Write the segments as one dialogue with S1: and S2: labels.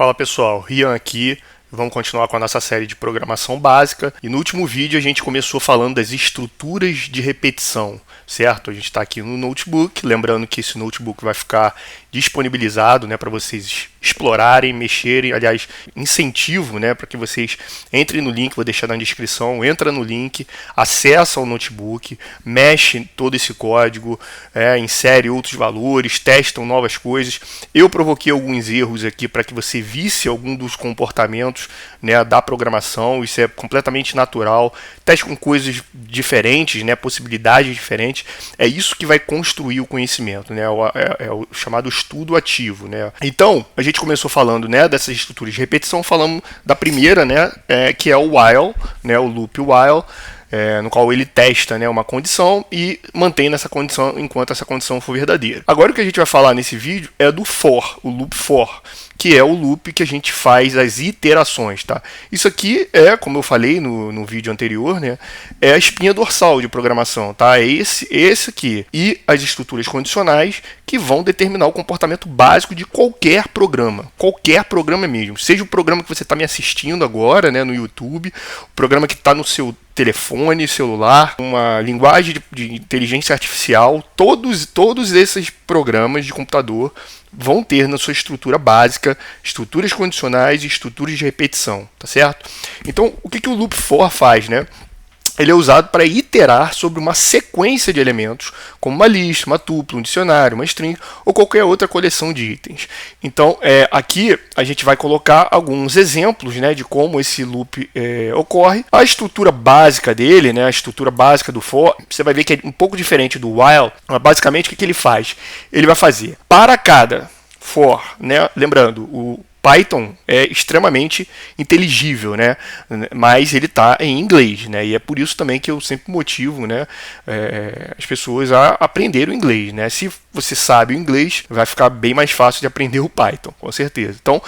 S1: Fala pessoal, Rian aqui. Vamos continuar com a nossa série de programação básica. E no último vídeo a gente começou falando das estruturas de repetição, certo? A gente está aqui no notebook, lembrando que esse notebook vai ficar disponibilizado, né, para vocês explorarem, mexerem, aliás, incentivo, né, para que vocês entrem no link, vou deixar na descrição, entra no link, acessa o notebook, mexe todo esse código, insere outros valores, testam novas coisas. Eu provoquei alguns erros aqui para que você visse algum dos comportamentos, né, da programação. Isso é completamente natural. Teste com coisas diferentes, né, possibilidades diferentes. É isso que vai construir o conhecimento, né, é o chamado estudo ativo, né. Então, a gente começou falando, né, dessas estruturas de repetição, falamos da primeira, né, que é o while, né, o loop while, no qual ele testa, né, uma condição e mantém nessa condição enquanto essa condição for verdadeira. Agora o que a gente vai falar nesse vídeo é do for, o loop for, que é o loop que a gente faz as iterações, tá? Isso aqui é, como eu falei no vídeo anterior, né, é a espinha dorsal de programação, tá? É esse aqui. E as estruturas condicionais que vão determinar o comportamento básico de qualquer programa mesmo. Seja o programa que você está me assistindo agora, né, no YouTube, o programa que está no seu telefone, celular, uma linguagem de inteligência artificial, todos esses programas de computador vão ter na sua estrutura básica estruturas condicionais e estruturas de repetição, tá certo? Então, o que o loop for faz, né? Ele é usado para iterar sobre uma sequência de elementos, como uma lista, uma tupla, um dicionário, uma string ou qualquer outra coleção de itens. Então, aqui a gente vai colocar alguns exemplos, né, de como esse loop ocorre. A estrutura básica dele, né, a estrutura básica do for, você vai ver que é um pouco diferente do while. Basicamente, o que ele faz? Ele vai fazer para cada for, né, lembrando, o Python é extremamente inteligível, né? Mas ele está em inglês, né? E é por isso também que eu sempre motivo, né, as pessoas a aprender o inglês, né? Se você sabe o inglês, vai ficar bem mais fácil de aprender o Python, com certeza. Então,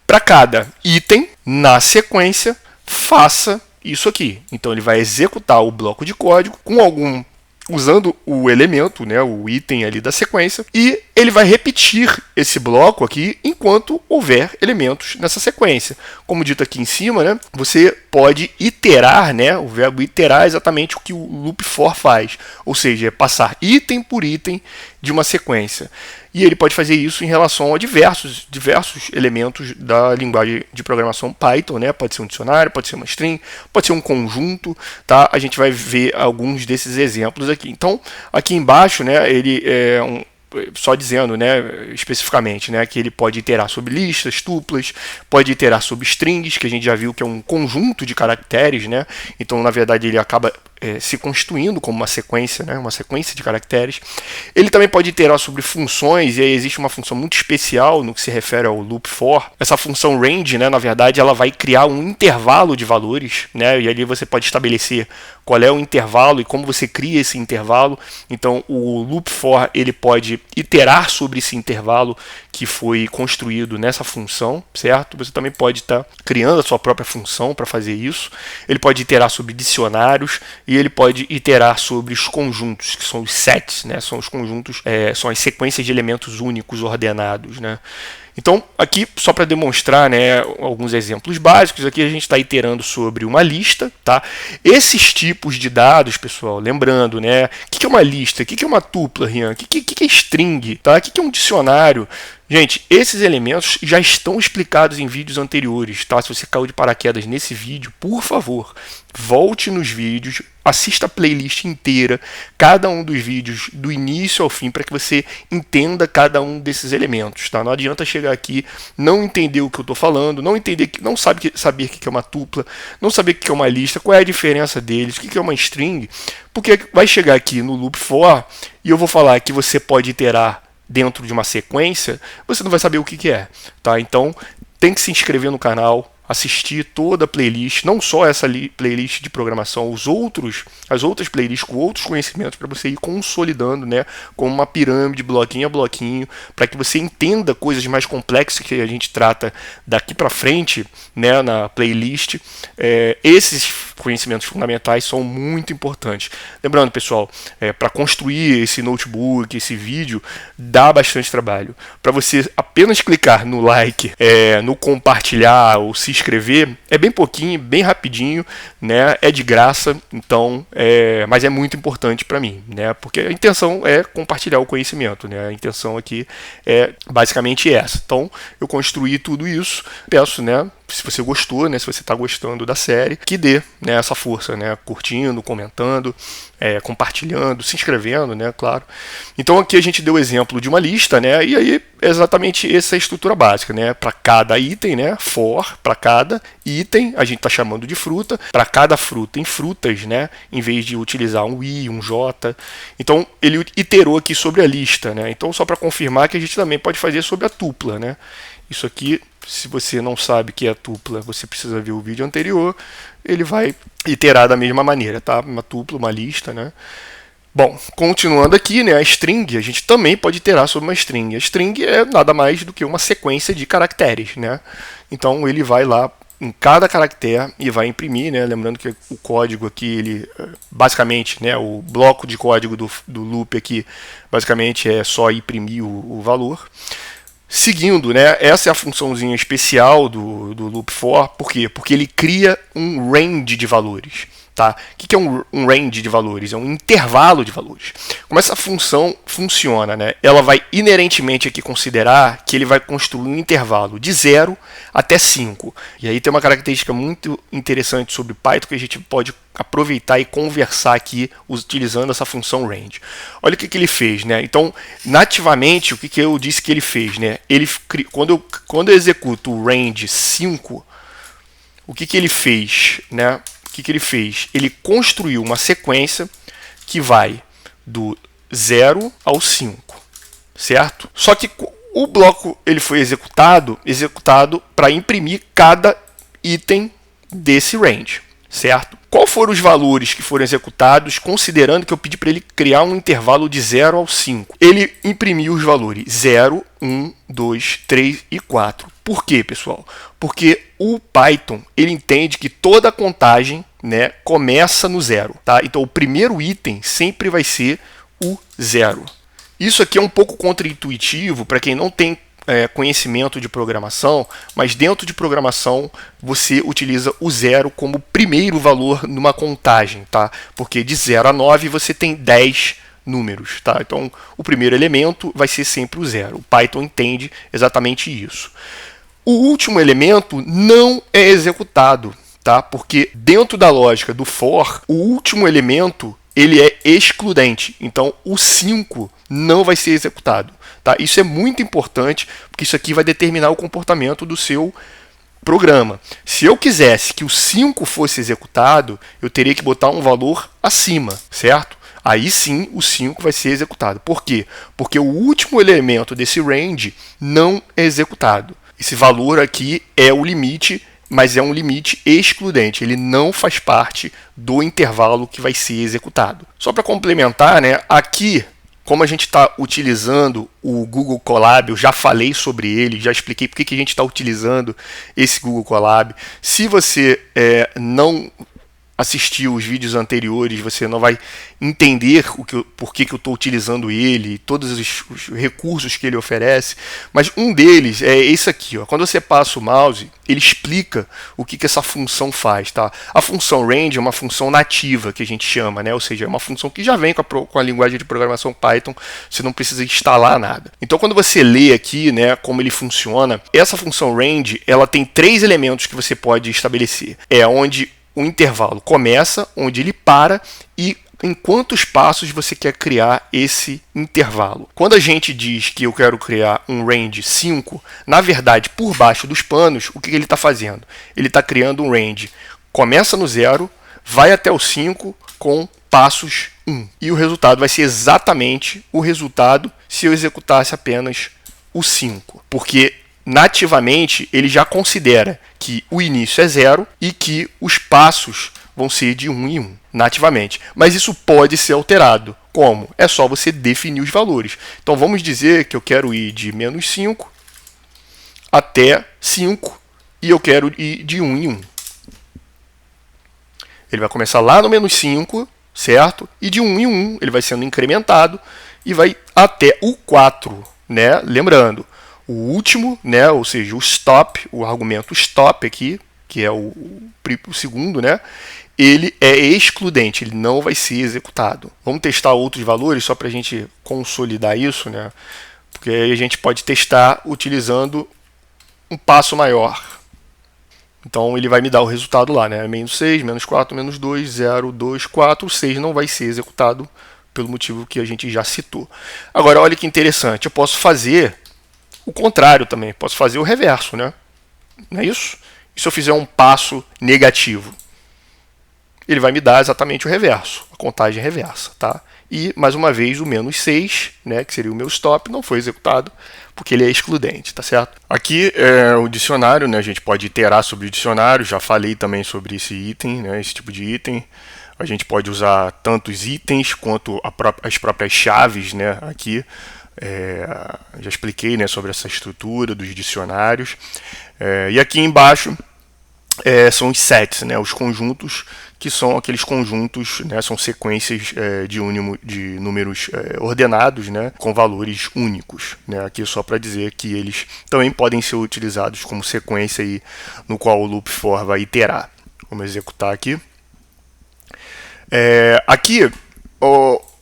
S1: para cada item, na sequência, faça isso aqui. Então, ele vai executar o bloco de código com usando o elemento, né, o item ali da sequência, e ele vai repetir esse bloco aqui enquanto houver elementos nessa sequência. Como dito aqui em cima, né, você pode iterar, né, o verbo iterar é exatamente o que o loop for faz, ou seja, é passar item por item de uma sequência. E ele pode fazer isso em relação a diversos elementos da linguagem de programação Python, né? Pode ser um dicionário, pode ser uma string, pode ser um conjunto, tá? A gente vai ver alguns desses exemplos aqui. Então, aqui embaixo, né, ele é só dizendo, né, especificamente, né, que ele pode iterar sobre listas, tuplas, pode iterar sobre strings, que a gente já viu que é um conjunto de caracteres, né? Então, na verdade, ele acaba se constituindo como uma sequência, né, uma sequência de caracteres. Ele também pode iterar sobre funções, e aí existe uma função muito especial no que se refere ao loop for. Essa função range, né, na verdade, ela vai criar um intervalo de valores, né, e ali você pode estabelecer qual é o intervalo e como você cria esse intervalo. Então, o loop for ele pode iterar sobre esse intervalo que foi construído nessa função, certo? Você também pode estar criando a sua própria função para fazer isso. Ele pode iterar sobre dicionários e ele pode iterar sobre os conjuntos, que são os sets, né? São os conjuntos, são as sequências de elementos únicos ordenados, né? Então, aqui, só para demonstrar, né, alguns exemplos básicos, aqui a gente está iterando sobre uma lista, tá? Esses tipos de dados, pessoal, lembrando, né, o que é uma lista, o que é uma tupla, Rian, o que é string, tá? O que é um dicionário? Gente, esses elementos já estão explicados em vídeos anteriores, tá? Se você caiu de paraquedas nesse vídeo, por favor, volte nos vídeos, assista a playlist inteira, cada um dos vídeos do início ao fim, para que você entenda cada um desses elementos, tá? Não adianta chegar aqui, não entender o que eu estou falando, não saber o que é uma tupla, não saber o que é uma lista, qual é a diferença deles, o que é uma string, porque vai chegar aqui no loop for e eu vou falar que você pode iterar dentro de uma sequência, você não vai saber o que é, tá? Então, tem que se inscrever no canal, assistir toda a playlist, não só essa playlist de programação, as outras playlists com outros conhecimentos para você ir consolidando, né, como uma pirâmide, bloquinho a bloquinho, para que você entenda coisas mais complexas que a gente trata daqui para frente, né, na playlist. Esses conhecimentos fundamentais são muito importantes. Lembrando, pessoal, para construir esse notebook, esse vídeo, dá bastante trabalho. Para você apenas clicar no like, no compartilhar ou se inscrever, é bem pouquinho, bem rapidinho, né? É de graça, então, mas é muito importante para mim, né? Porque a intenção é compartilhar o conhecimento, né? A intenção aqui é basicamente essa. Então, eu construí tudo isso, peço, né? Se você gostou, né, se você está gostando da série, que dê, né, essa força, né, curtindo, comentando, compartilhando, se inscrevendo, né, claro. Então aqui a gente deu o exemplo de uma lista, né, e aí exatamente essa é a estrutura básica, né, para cada item, né, for, para cada item, a gente está chamando de fruta, para cada fruta em frutas, né, em vez de utilizar um i, um j. Então ele iterou aqui sobre a lista, né, então só para confirmar que a gente também pode fazer sobre a tupla, né. Isso aqui, se você não sabe o que é tupla, você precisa ver o vídeo anterior, ele vai iterar da mesma maneira, tá? Uma tupla, uma lista, né? Bom, continuando aqui, né, a string, a gente também pode iterar sobre uma string. A string é nada mais do que uma sequência de caracteres, né? Então ele vai lá em cada caractere e vai imprimir, né? Lembrando que o código aqui, ele basicamente, né, o bloco de código do loop aqui, basicamente é só imprimir o valor. Seguindo, né, essa é a funçãozinha especial do loop for, por quê? Porque ele cria um range de valores. Tá? O que é um range de valores? É um intervalo de valores. Como essa função funciona, né? Ela vai inerentemente aqui considerar que ele vai construir um intervalo de 0 até 5. E aí tem uma característica muito interessante sobre Python que a gente pode aproveitar e conversar aqui utilizando essa função range. Olha o que ele fez, né? Então, nativamente, o que eu disse que ele fez, né? Ele, quando eu executo o range 5, o que ele fez, né? O que ele fez? Ele construiu uma sequência que vai do 0 ao 5, certo? Só que o bloco ele foi executado para imprimir cada item desse range, certo? Qual foram os valores que foram executados, considerando que eu pedi para ele criar um intervalo de 0 ao 5? Ele imprimiu os valores 0, 1, 2, 3 e 4. Por quê, pessoal? Porque o Python ele entende que toda a contagem, né, começa no 0. Tá? Então o primeiro item sempre vai ser o 0. Isso aqui é um pouco contraintuitivo para quem não tem conhecimento de programação, mas dentro de programação você utiliza o 0 como primeiro valor numa contagem, tá? Porque de 0 a 9 você tem 10 números, tá? Então o primeiro elemento vai ser sempre o 0. O Python entende exatamente isso. O último elemento não é executado, tá? Porque dentro da lógica do for, o último elemento ele é excludente, então o 5 não vai ser executado. Tá? Isso é muito importante, porque isso aqui vai determinar o comportamento do seu programa. Se eu quisesse que o 5 fosse executado, eu teria que botar um valor acima, certo? Aí sim o 5 vai ser executado. Por quê? Porque o último elemento desse range não é executado. Esse valor aqui é o limite, mas é um limite excludente, ele não faz parte do intervalo que vai ser executado. Só para complementar, né, aqui, como a gente está utilizando o Google Colab, eu já falei sobre ele, já expliquei por que a gente está utilizando esse Google Colab. Se você não assistiu os vídeos anteriores, você não vai entender por que eu estou utilizando ele, todos os recursos que ele oferece, mas um deles é esse aqui, ó. Quando você passa o mouse, ele explica o que essa função faz, tá? A função range é uma função nativa que a gente chama, né? Ou seja, é uma função que já vem com a linguagem de programação Python, você não precisa instalar nada. Então, quando você lê aqui, né, como ele funciona, essa função range, ela tem 3 elementos que você pode estabelecer. É onde o intervalo começa, onde ele para e em quantos passos você quer criar esse intervalo. Quando a gente diz que eu quero criar um range 5, na verdade, por baixo dos panos, o que ele está fazendo? Ele está criando um range, começa no 0, vai até o 5 com passos 1. E o resultado vai ser exatamente o resultado se eu executasse apenas o 5. Porque nativamente ele já considera que o início é 0 e que os passos vão ser de 1 em 1, nativamente. Mas isso pode ser alterado. Como? É só você definir os valores. Então vamos dizer que eu quero ir de menos 5 até 5 e eu quero ir de 1 em 1. Ele vai começar lá no menos 5, certo? E de 1 em 1 ele vai sendo incrementado e vai até o 4, né? Lembrando, o último, né? Ou seja, o stop, o argumento stop aqui, que é o segundo, né? Ele é excludente, ele não vai ser executado. Vamos testar outros valores só para a gente consolidar isso, né? Porque aí a gente pode testar utilizando um passo maior. Então ele vai me dar o resultado lá, né? Menos 6, menos 4, menos 2, 0, 2, 4. O 6 não vai ser executado pelo motivo que a gente já citou. Agora, olha que interessante. Eu posso fazer o contrário também. Posso fazer o reverso, né? Não é isso? E se eu fizer um passo negativo? Ele vai me dar exatamente o reverso, a contagem reversa, tá? E, mais uma vez, o menos 6, né, que seria o meu stop, não foi executado, porque ele é excludente, tá certo? Aqui é o dicionário, né, a gente pode iterar sobre o dicionário, já falei também sobre esse item, né, esse tipo de item. A gente pode usar tanto os itens quanto as próprias chaves, né, aqui. Já expliquei, né, sobre essa estrutura dos dicionários. E aqui embaixo são os sets, né, os conjuntos, que são aqueles conjuntos, né, são sequências de números ordenados, né, com valores únicos, né, aqui só para dizer que eles também podem ser utilizados como sequência aí, no qual o loop for vai iterar. Vamos executar aqui. Aqui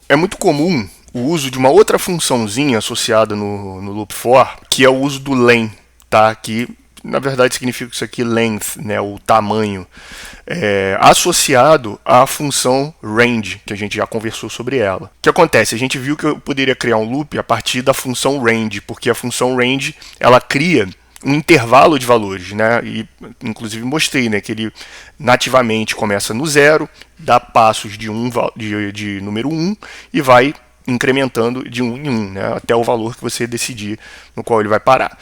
S1: é muito comum o uso de uma outra funçãozinha associada no loop for, que é o uso do len, tá? Que na verdade significa isso aqui, length, né, o tamanho, associado à função range, que a gente já conversou sobre ela. O que acontece? A gente viu que eu poderia criar um loop a partir da função range, porque a função range ela cria um intervalo de valores, né? E inclusive mostrei, né, que ele nativamente começa no 0, dá passos de número 1 e vai incrementando de 1 em 1, né, até o valor que você decidir no qual ele vai parar.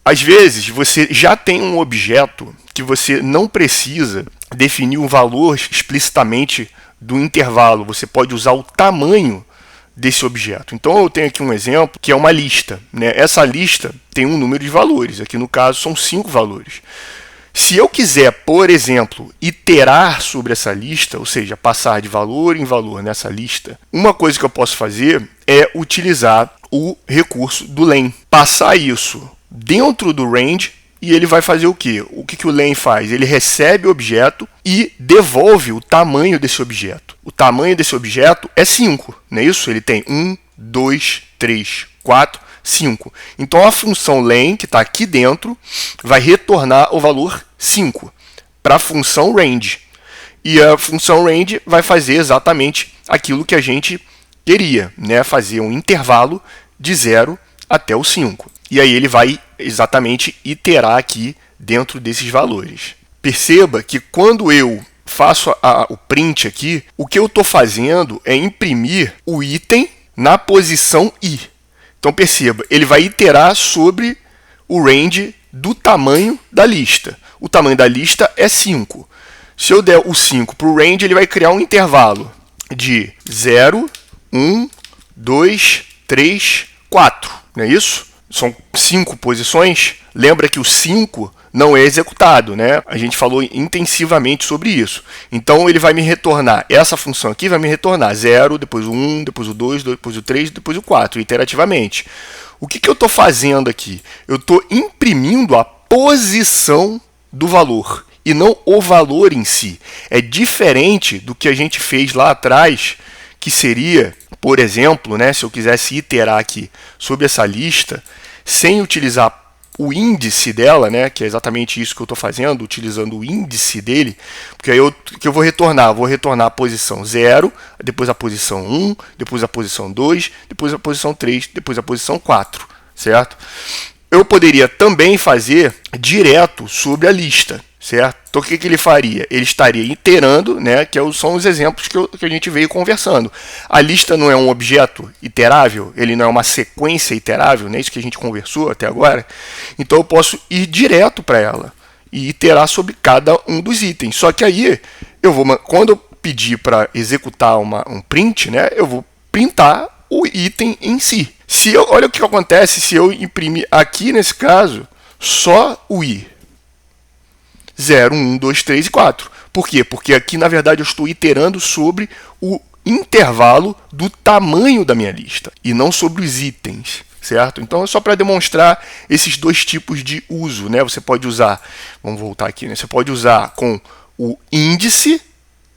S1: Às vezes, você já tem um objeto que você não precisa definir o valor explicitamente do intervalo. Você pode usar o tamanho desse objeto. Então, eu tenho aqui um exemplo que é uma lista, né? Essa lista tem um número de valores. Aqui, no caso, são 5 valores. Se eu quiser, por exemplo, iterar sobre essa lista, ou seja, passar de valor em valor nessa lista, uma coisa que eu posso fazer é utilizar o recurso do len. Passar isso dentro do range e ele vai fazer o quê? O que o len faz? Ele recebe o objeto e devolve o tamanho desse objeto. O tamanho desse objeto é 5, não é isso? Ele tem 1, 2, 3, 4, 5. Então a função len, que está aqui dentro, vai retornar o valor 5 para a função range. E a função range vai fazer exatamente aquilo que a gente queria, né? Fazer um intervalo de 0 até o 5. E aí ele vai exatamente iterar aqui dentro desses valores. Perceba que quando eu faço o print aqui, o que eu estou fazendo é imprimir o item na posição i. Então perceba, ele vai iterar sobre o range do tamanho da lista. O tamanho da lista é 5. Se eu der o 5 para o range, ele vai criar um intervalo de 0, 1, 2, 3, 4. Não é isso? São 5 posições. Lembra que o 5 não é executado, né? A gente falou intensivamente sobre isso. Então, ele vai me retornar, essa função aqui vai me retornar 0, depois o 1, depois o 2, depois o 3, depois o 4, iterativamente. O que eu estou fazendo aqui? Eu estou imprimindo a posição do valor e não o valor em si. É diferente do que a gente fez lá atrás, que seria, por exemplo, né, se eu quisesse iterar aqui sobre essa lista, sem utilizar o índice dela, né, que é exatamente isso que eu estou fazendo, utilizando o índice dele, porque aí que eu vou retornar? Vou retornar a posição 0, depois a posição 1, depois a posição 2, depois a posição 3, depois a posição 4, certo? Eu poderia também fazer direto sobre a lista, certo? Então, o que ele faria? Ele estaria iterando, né, que são os exemplos que a gente veio conversando. A lista não é um objeto iterável, ele não é uma sequência iterável, né, isso que a gente conversou até agora. Então, eu posso ir direto para ela e iterar sobre cada um dos itens. Só que aí, quando eu pedir para executar um print, né, eu vou printar o item em si. Olha o que acontece se eu imprimir aqui, nesse caso, só o i. 0, 1, 2, 3 e 4. Por quê? Porque aqui, na verdade, eu estou iterando sobre o intervalo do tamanho da minha lista e não sobre os itens, certo? Então é só para demonstrar esses dois tipos de uso, né? Você pode usar, vamos voltar aqui, né? Você pode usar com o índice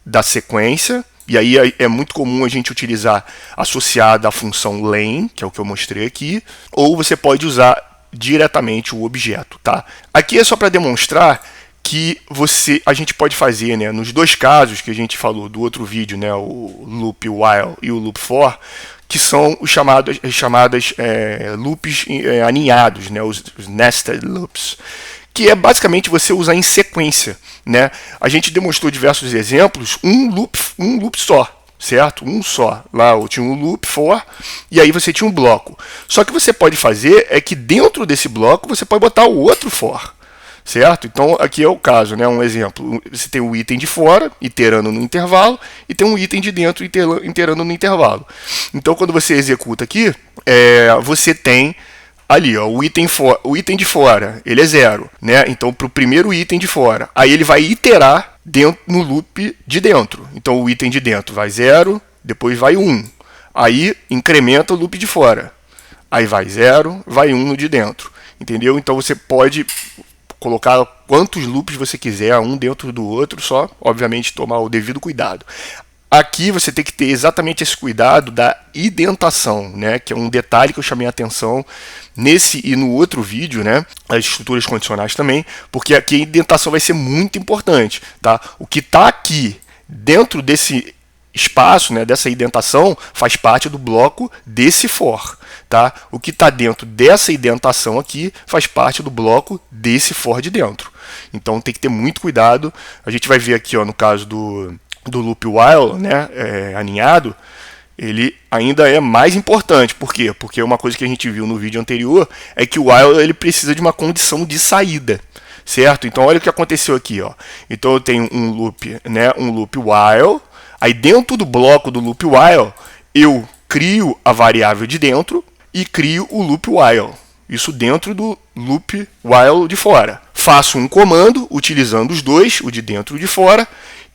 S1: da sequência, e aí é muito comum a gente utilizar associada à função len, que é o que eu mostrei aqui, ou você pode usar diretamente o objeto, tá? Aqui é só para demonstrar que a gente pode fazer, né, nos dois casos que a gente falou do outro vídeo, né, o loop while e o loop for, que são os chamadas loops aninhados, né, os nested loops, que é basicamente você usar em sequência, né? A gente demonstrou diversos exemplos, um loop só, certo? Um só. Lá eu tinha um loop for e aí você tinha um bloco. Só que você pode fazer é que dentro desse bloco você pode botar o outro for, certo? Então aqui é o caso, né? Um exemplo, você tem o item de fora iterando no intervalo e tem um item de dentro iterando no intervalo. Então quando você executa aqui, você tem ali, ó, o item de fora, ele é 0, né? Então, para o primeiro item de fora, aí ele vai iterar no loop de dentro. Então, o item de dentro vai 0, depois vai 1. Aí, incrementa o loop de fora. Aí vai 0, vai 1 no de dentro. Entendeu? Então, você pode colocar quantos loops você quiser, um dentro do outro, só, obviamente, tomar o devido cuidado. Aqui você tem que ter exatamente esse cuidado da indentação, né? Que é um detalhe que eu chamei a atenção nesse e no outro vídeo, né? As estruturas condicionais também, porque aqui a indentação vai ser muito importante, tá? O que está aqui dentro desse espaço, né, dessa indentação, faz parte do bloco desse for, tá? O que está dentro dessa indentação aqui faz parte do bloco desse for de dentro. Então tem que ter muito cuidado. A gente vai ver aqui, ó, no caso do loop while, né, aninhado, ele ainda é mais importante. Por quê? Porque uma coisa que a gente viu no vídeo anterior é que o while ele precisa de uma condição de saída, certo? Então olha o que aconteceu aqui, ó. Então eu tenho um loop, né, um loop while, aí dentro do bloco do loop while eu crio a variável de dentro e crio o loop while. Isso dentro do loop while de fora. Faço um comando utilizando os dois, o de dentro e o de fora,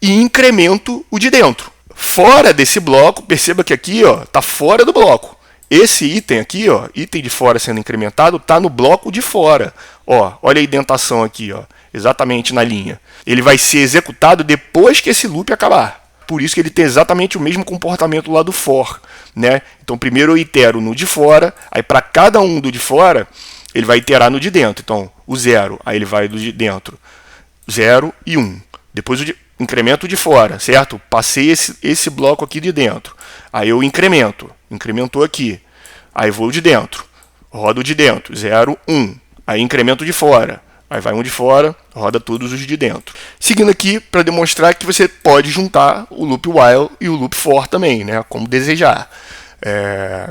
S1: e incremento o de dentro. Fora desse bloco, perceba que aqui está fora do bloco. Esse item aqui, ó, item de fora sendo incrementado, está no bloco de fora. Ó, olha a indentação aqui, ó, exatamente na linha. Ele vai ser executado depois que esse loop acabar. Por isso que ele tem exatamente o mesmo comportamento lá do for, né? Então primeiro eu itero no de fora, aí para cada um do de fora, ele vai iterar no de dentro. Então o 0, aí ele vai do de dentro, 0 e 1. Depois incremento de fora, certo? Passei esse bloco aqui de dentro. Aí eu incrementou aqui. Aí vou de dentro, rodo de dentro, 0, 1. Aí incremento de fora. Aí vai um de fora, roda todos os de dentro. Seguindo aqui para demonstrar que você pode juntar o loop while e o loop for também, né? Como desejar.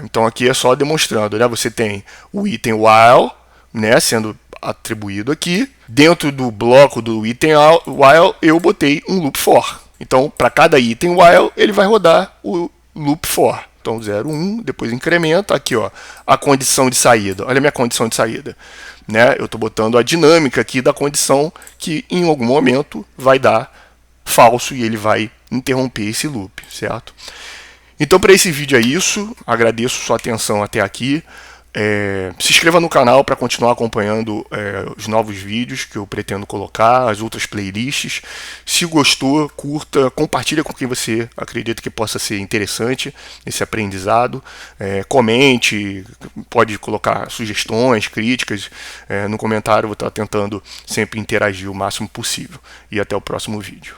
S1: Então aqui é só demonstrando, né? Você tem o item while, né, sendo atribuído aqui. Dentro do bloco do item while, eu botei um loop for. Então, para cada item while, ele vai rodar o loop for. Então, 0, 1, depois incrementa. Aqui, ó, a condição de saída. Olha a minha condição de saída. Né? Eu estou botando a dinâmica aqui da condição que, em algum momento, vai dar falso e ele vai interromper esse loop, certo? Então, para esse vídeo é isso. Agradeço sua atenção até aqui. Se inscreva no canal para continuar acompanhando os novos vídeos que eu pretendo colocar, as outras playlists. Se gostou, curta, compartilha com quem você acredita que possa ser interessante esse aprendizado. Comente, pode colocar sugestões, críticas no comentário. Eu vou estar tentando sempre interagir o máximo possível. E até o próximo vídeo.